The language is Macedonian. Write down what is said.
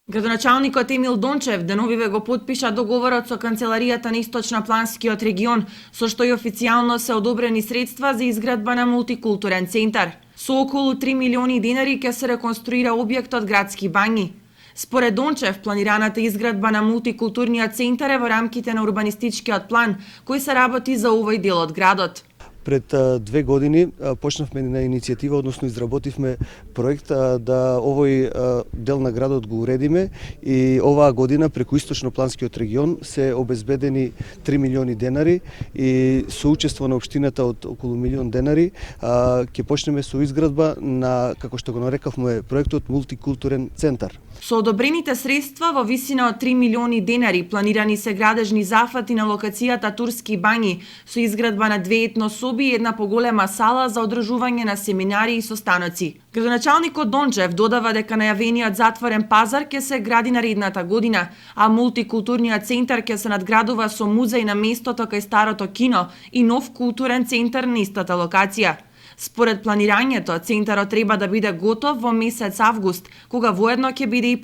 Градоначалникот Емил Дончев деновиве го потпиша договорот со Канцеларијата на Источно-Планскиот регион, со што и официјално се одобрени средства за изградба на мултикултурен центар. Со околу 3 милиони денари ќе се реконструира објектот Градски бањи. Според Дончев, планираната изградба на мултикултурниот центар е во рамките на урбанистичкиот план, кој се работи за овој дел од градот. Пред 2 години почнавме на иницијатива, односно изработивме проект да овој дел на градот го уредиме и оваа година преку Источно-Планскиот регион се обезбедени 3 милиони денари и со учество на општината од околу милион денари ќе почнеме со изградба на, како што го нарекавме, проектот мултикултурен центар. Со одобрените средства во висина од 3 милиони денари планирани се градежни зафати на локацијата Турски бањи со изградба на 2 етнособи и една поголема сала за одржување на семинари и состаноци. Градоначалникот Дончев додава дека најавениот затворен пазар ќе се гради наредната година, а мултикултурниот центар ќе се надградува со музеј на местото кај старото кино и нов културен центар на истата локација. Според планирањето, центарот треба да биде готов во месец август, кога воедно ќе биде и